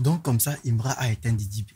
Donc comme ça, Imra a éteint Didi B.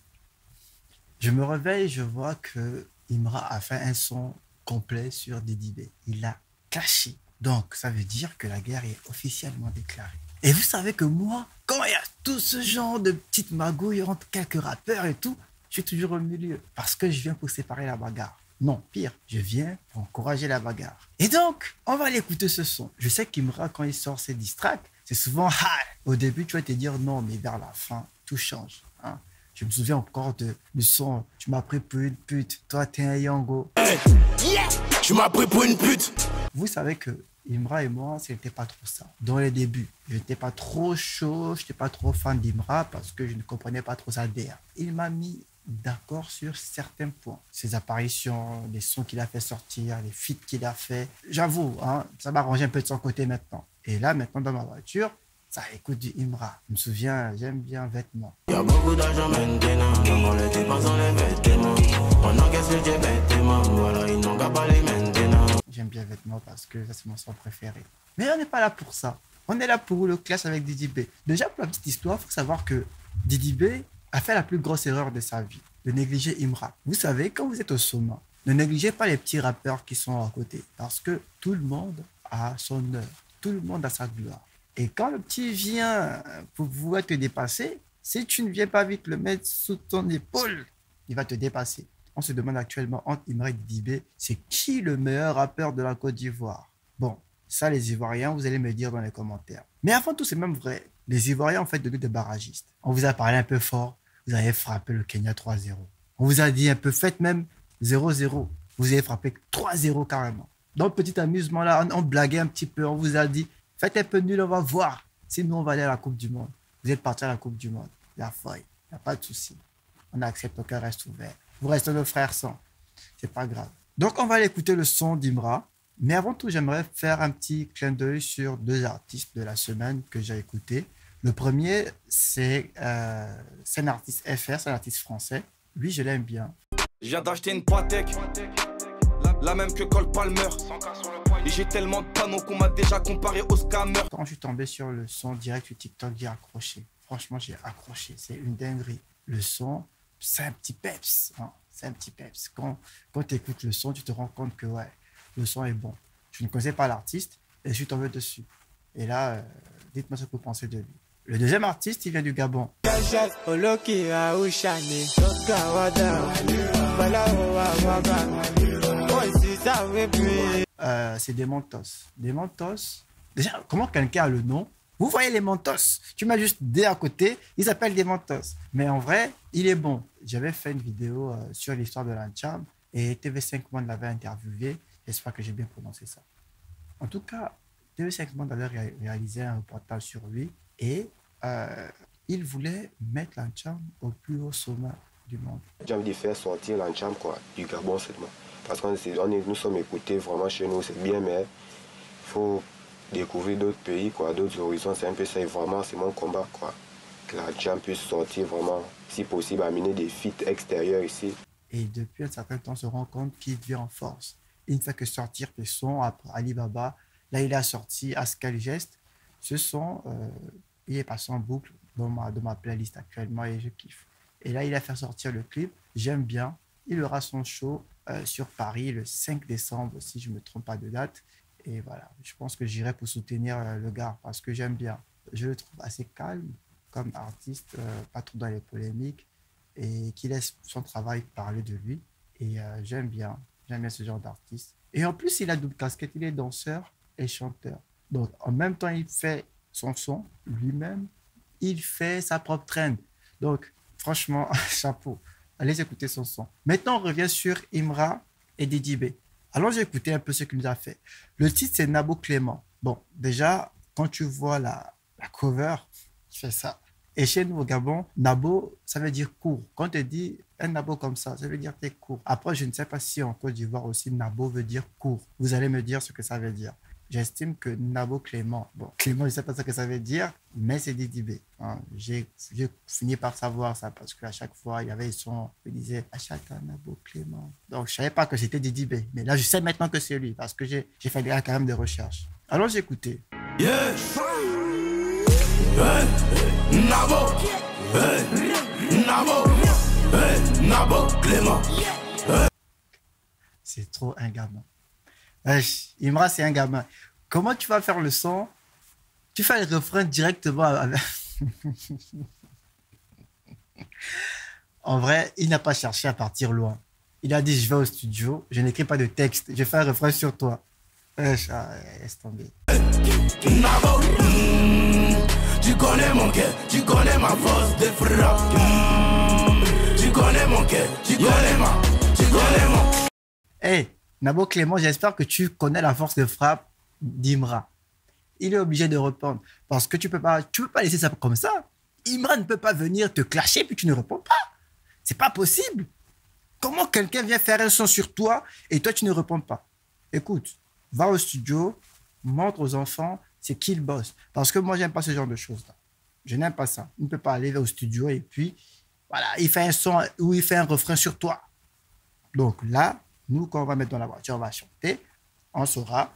Je me réveille, je vois que Imra a fait un son complet sur Didi B. Il l'a caché. Donc ça veut dire que la guerre est officiellement déclarée. Et vous savez que moi, quand il y a tout ce genre de petites magouilles entre quelques rappeurs et tout, je suis toujours au milieu. Parce que je viens pour séparer la bagarre. Non, pire, je viens pour encourager la bagarre. Et donc, on va aller écouter ce son. Je sais qu'Imra, quand il sort ses diss tracks, c'est souvent high. Au début, tu vas te dire non, mais vers la fin, tout change. Hein. Je me souviens encore du son « Tu m'as pris pour une pute, toi t'es un Yango ». Yeah, tu m'as pris pour une pute. Vous savez que Imra et moi, c'était pas trop ça. Dans les débuts, je n'étais pas trop chaud, je n'étais pas trop fan d'Imra parce que je ne comprenais pas trop sa DA. Il m'a mis d'accord sur certains points. Ses apparitions, les sons qu'il a fait sortir, les feats qu'il a fait. J'avoue, hein, ça m'a rangé un peu de son côté maintenant. Et là, maintenant, dans ma voiture, ça écoute du Imra. Je me souviens, j'aime bien Vêtements. Il y a beaucoup d'argent maintenant, dans les dépenses dans les vêtements. On encaisse le jet vêtements, voilà, ils n'ont qu'à parler maintenant. J'aime bien Vêtements parce que ça, c'est mon son préféré. Mais on n'est pas là pour ça. On est là pour le clash avec Didi B. Déjà, pour la petite histoire, il faut savoir que Didi B a fait la plus grosse erreur de sa vie, de négliger Imra. Vous savez, quand vous êtes au sommet, ne négligez pas les petits rappeurs qui sont à côté, parce que tout le monde a son heure, tout le monde a sa gloire. Et quand le petit vient pour vouloir te dépasser, si tu ne viens pas vite le mettre sous ton épaule, il va te dépasser. On se demande actuellement entre Imra et Didi B, c'est qui le meilleur rappeur de la Côte d'Ivoire? Bon, ça les Ivoiriens, vous allez me dire dans les commentaires. Mais avant tout, c'est même vrai. Les Ivoiriens ont fait de nous des barragistes. On vous a parlé un peu fort, vous avez frappé le Kenya 3-0. On vous a dit un peu, faites même 0-0. Vous avez frappé 3-0 carrément. Dans le petit amusement là, on blaguait un petit peu, on vous a dit, faites un peu nul, on va voir. Sinon, on va aller à la Coupe du Monde. Vous êtes parti à la Coupe du Monde. La feuille, il n'y a pas de souci. On accepte, aucun reste ouvert. Vous restez nos frères sans. C'est pas grave. Donc, on va aller écouter le son d'Imra. Mais avant tout, j'aimerais faire un petit clin d'œil sur deux artistes de la semaine que j'ai écoutés. Le premier, c'est un artiste FR, c'est un artiste français. Lui, je l'aime bien. Je viens d'acheter une Patek, la même que Cole Palmer. Et j'ai tellement de panneaux qu'on m'a déjà comparé au scammer. Quand je suis tombé sur le son direct sur TikTok, j'ai accroché. Franchement, j'ai accroché. C'est une dinguerie. Le son, c'est un petit peps. Hein. C'est un petit peps. Quand tu écoutes le son, tu te rends compte que ouais, le son est bon. Je ne connaissais pas l'artiste et je suis tombé dessus. Et là, dites-moi ce que vous pensez de lui. Le deuxième artiste, il vient du Gabon. C'est des Mentos. Des Mentos. Déjà, comment quelqu'un a le nom? Vous voyez les Mentos. Tu mets juste D à côté, ils s'appellent des Mentos. Mais en vrai, il est bon. J'avais fait une vidéo sur l'histoire de l'Ancham et TV5 Monde l'avait interviewé. J'espère que j'ai bien prononcé ça. En tout cas, TV5 Monde avait réalisé un reportage sur lui et il voulait mettre l'Ancham au plus haut sommet du monde. J'ai envie de faire sortir l'Ancham du Gabon seulement. Parce que nous sommes écoutés vraiment chez nous, c'est bien, mais il faut découvrir d'autres pays, d'autres horizons. C'est un peu ça et vraiment c'est mon combat. Que l'Ancham puisse sortir vraiment, si possible, amener des feats extérieurs ici. Et depuis un certain temps, on se rend compte qu'il devient en force. Il ne fait que sortir des sons après Alibaba. Là, il a sorti Ascal Geste. Ce son, il est passé en boucle dans ma playlist actuellement et je kiffe. Et là, il a fait sortir le clip. J'aime bien. Il aura son show sur Paris le 5 décembre, si je ne me trompe pas de date. Et voilà, je pense que j'irai pour soutenir le gars parce que j'aime bien. Je le trouve assez calme comme artiste, pas trop dans les polémiques et qui laisse son travail parler de lui. Et j'aime bien ce genre d'artiste. Et en plus, il a double casquette, il est danseur et chanteur. Donc, en même temps, il fait son son lui-même, il fait sa propre trend. Donc, franchement, chapeau. Allez écouter son son. Maintenant, on revient sur Imra et Didi B. Allons écouter un peu ce qu'il nous a fait. Le titre, c'est Nabo Clément. Bon, déjà, quand tu vois la cover, tu fais ça. Et chez nous au Gabon, Nabo, ça veut dire court. Quand on te dit un Nabo comme ça veut dire que tu es court. Après, je ne sais pas si en Côte d'Ivoire aussi, Nabo veut dire court. Vous allez me dire ce que ça veut dire. J'estime que Nabo Clément, bon, Clément, je ne sais pas ce que ça veut dire, mais c'est Didi B. Hein. J'ai fini par savoir ça parce qu'à chaque fois, il y avait son, il disait achète un Nabo Clément. Donc, je ne savais pas que c'était Didi B. Mais là, je sais maintenant que c'est lui parce que j'ai fait quand même des recherches. Alors, j'ai écouté. Yeah. Hey. Nabo. Nabo, Nabo, Clément. C'est trop un gamin. Wesh, Imra, c'est un gamin. Comment tu vas faire le son? Tu fais le refrain directement avec... En vrai, il n'a pas cherché à partir loin. Il a dit, je vais au studio, je n'écris pas de texte, je fais un refrain sur toi. Wesh, laisse tomber. Nabo, tu connais mon cœur, tu connais ma force de frappe. Tu connais mon cœur, tu connais mon... Hey, Nabo Clément, j'espère que tu connais la force de frappe d'Imra. Il est obligé de répondre parce que tu peux pas laisser ça comme ça. Imra ne peut pas venir te clasher puis tu ne réponds pas. C'est pas possible. Comment quelqu'un vient faire un son sur toi et toi tu ne réponds pas? Écoute, va au studio, montre aux enfants c'est qui le boss. Parce que moi j'aime pas ce genre de choses-là. Je n'aime pas ça. On ne peut pas aller au studio et puis voilà, il fait un son ou il fait un refrain sur toi. Donc là, nous, quand on va mettre dans la voiture, on va chanter, on saura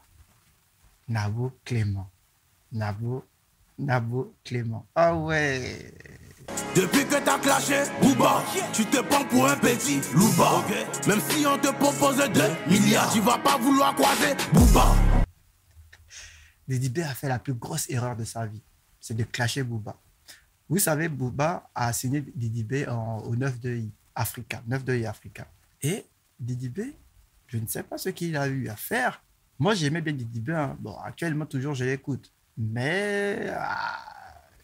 Nabo Clément. Nabo Clément. Ah ouais. Depuis que t'as clashé, Booba, tu te prends pour un petit louba. Même si on te propose 2 milliards, tu vas pas vouloir croiser Booba. Didi B a fait la plus grosse erreur de sa vie, c'est de clasher Booba. Vous savez, Booba a signé Didi B au 9-2i Africa. 9-2i Africa. Et Didi B, je ne sais pas ce qu'il a eu à faire. Moi, j'aimais bien Didi B. Hein. Bon, actuellement, toujours, je l'écoute. Mais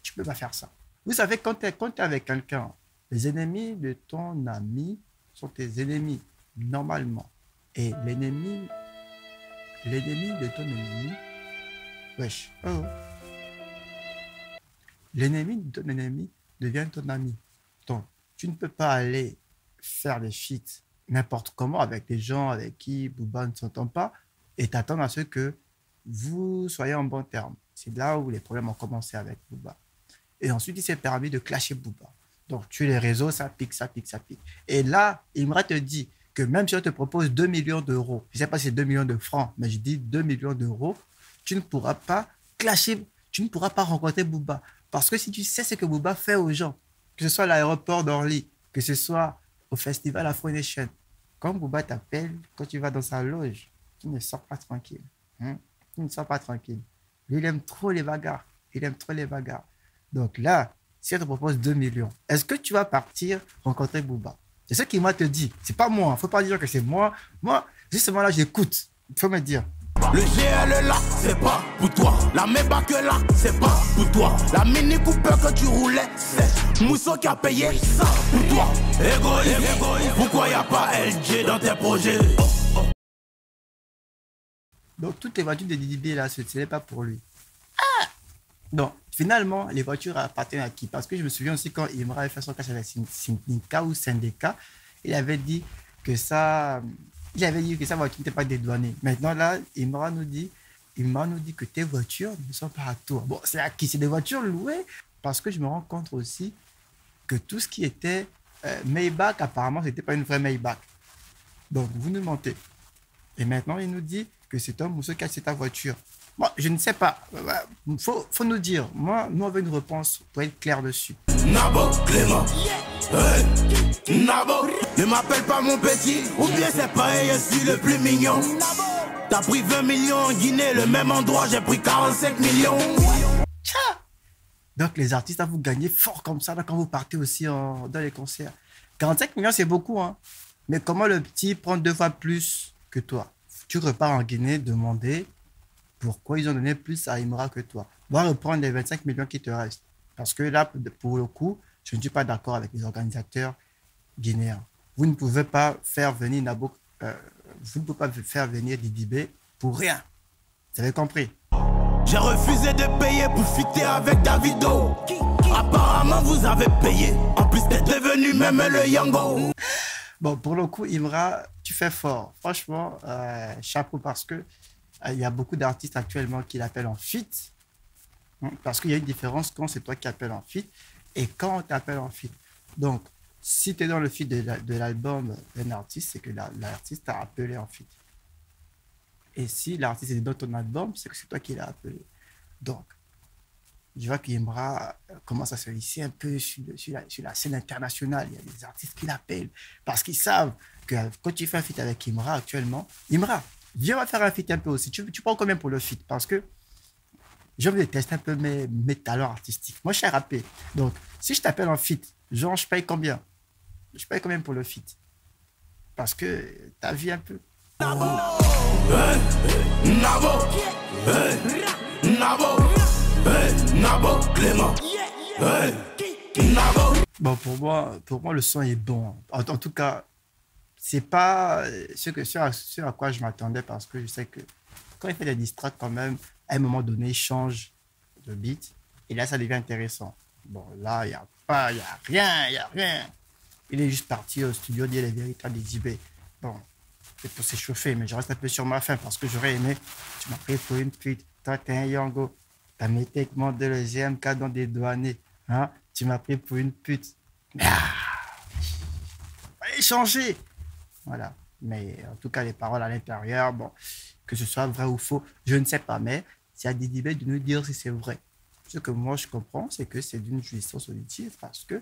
tu ne peux pas faire ça. Vous savez, quand tu es avec quelqu'un, les ennemis de ton ami sont tes ennemis, normalement. Et l'ennemi de ton ennemi, wesh, oh. L'ennemi de ton ennemi devient ton ami. Donc, tu ne peux pas aller faire des feats n'importe comment avec des gens avec qui Booba ne s'entend pas et t'attendre à ce que vous soyez en bon terme. C'est là où les problèmes ont commencé avec Booba. Et ensuite, il s'est permis de clasher Booba. Donc, tu les réseaux, ça pique, ça pique, ça pique. Et là, Imra te dit que même si on te propose 2 millions d'euros, je ne sais pas si c'est 2 millions de francs, mais je dis 2 millions d'euros, tu ne pourras pas clasher, tu ne pourras pas rencontrer Booba. Parce que si tu sais ce que Booba fait aux gens, que ce soit à l'aéroport d'Orly, que ce soit au festival Afro Nation, quand Booba t'appelle, quand tu vas dans sa loge, tu ne sors pas tranquille. Hein? Tu ne sors pas tranquille. Lui, il aime trop les bagarres. Il aime trop les bagarres. Donc là, si elle te propose 2 millions, est-ce que tu vas partir rencontrer Booba? C'est ce qu'il m'a te dit. C'est pas moi. Il ne faut pas dire que c'est moi. Moi, justement là, j'écoute. Il faut me dire. Le GL là, c'est pas pour toi. La Maybach là, c'est pas pour toi. La Mini Cooper que tu roulais, c'est Mousseau qui a payé ça pour toi. Égoïste, pourquoi y a pas LG dans tes projets? Donc toutes les voitures de Didi B là, ce n'est pas pour lui. Ah! Donc finalement, les voitures appartiennent à qui? Parce que je me souviens aussi quand Imra avait fait son cash avec Syndicat ou Syndicat, il avait dit que ça... Il avait dit que sa voiture n'était pas dédouanée. Maintenant, là, Imra nous dit que tes voitures ne sont pas à toi. Bon, c'est à qui? C'est des voitures louées. Parce que je me rends compte aussi que tout ce qui était Maybach, apparemment, ce n'était pas une vraie Maybach. Donc, vous nous mentez. Et maintenant, il nous dit que c'est un Mousseau qui a acheté ta voiture. Moi, je ne sais pas. Faut nous dire. Moi, nous, on veut une réponse pour être clair dessus. Nabo Clément. Nabo. Ne m'appelle pas mon petit. Ou bien c'est pareil, je suis le plus mignon. T'as pris 20 millions en Guinée, le même endroit, j'ai pris 45 millions. Tcha! Donc, les artistes, vous gagnez fort comme ça là, quand vous partez aussi dans les concerts. 45 millions, c'est beaucoup. Hein. Mais comment le petit prend 2 fois plus que toi? Tu repars en Guinée demander pourquoi ils ont donné plus à Imra que toi. Va reprendre les 25 millions qui te restent. Parce que là, pour le coup, je ne suis pas d'accord avec les organisateurs guinéens. Vous ne pouvez pas faire venir vous ne pouvez pas faire venir Didi B pour rien. Vous avez compris? J'ai refusé de payer pour fitter avec Davido. Apparemment, vous avez payé. En plus, t'es devenu même le Yango. Bon, pour le coup, Imra, tu fais fort. Franchement, chapeau parce que il y a beaucoup d'artistes actuellement qui l'appellent en feat. Parce qu'il y a une différence quand c'est toi qui appelles en feat et quand on t'appelle en feat. Donc, si tu es dans le feat de l'album d'un artiste, c'est que l'artiste t'a appelé en feat. Et si l'artiste est dans ton album, c'est que c'est toi qui l'as appelé. Donc, je vois qu'Imra commence à se hisser un peu sur la scène internationale. Il y a des artistes qui l'appellent parce qu'ils savent que quand tu fais un feat avec Imra actuellement, Imra, viens, on va faire un feat un peu aussi. Tu prends combien pour le feat? Parce que je veux tester un peu mes talents artistiques. Moi, je sais rapper. Donc, si je t'appelle en feat, genre, je paye combien? Je paye combien pour le feat? Parce que ta vie un peu. Nabo, Nabo, Nabo, Clément. Nabo. Bon, pour moi, le son est bon. En tout cas, c'est pas ce à quoi je m'attendais parce que je sais que quand il fait des diss tracks, quand même, à un moment donné, il change de beat et là, ça devient intéressant. Bon, là, il n'y a rien. Il est juste parti au studio dire les véritables des IB. Bon, c'est pour s'échauffer, mais je reste un peu sur ma faim parce que j'aurais aimé. Tu m'as pris pour une pute, toi, t'es un Yango. T'as mis techniquement de le GMK dans des douaniers. Hein? Tu m'as pris pour une pute. Allez, changer. Voilà. Mais en tout cas, les paroles à l'intérieur, bon, que ce soit vrai ou faux, je ne sais pas. Mais c'est à Didibé de nous dire si c'est vrai. Ce que moi, je comprends, c'est que c'est d'une jouissance auditive parce que,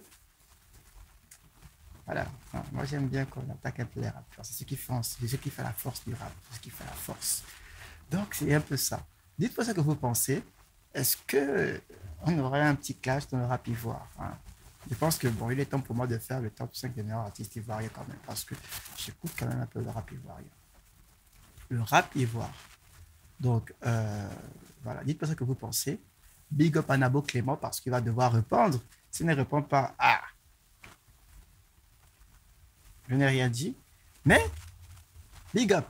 voilà, moi, j'aime bien qu'on attaque un peu les rappeurs. C'est ce qui fait la force du rap. C'est ce qui fait la force. Donc, c'est un peu ça. Dites-moi ce que vous pensez. Est-ce qu'on aurait un petit clash dans le rap ivoire, hein? Je pense que bon, il est temps pour moi de faire le top 5 des meilleurs artistes ivoiriens quand même, parce que j'écoute quand même un peu le rap ivoirien. Le rap ivoire. Donc, voilà, dites-moi ce que vous pensez. Big up à Nabo Clément, parce qu'il va devoir répondre. S'il ne répond pas, je n'ai rien dit. Mais, big up.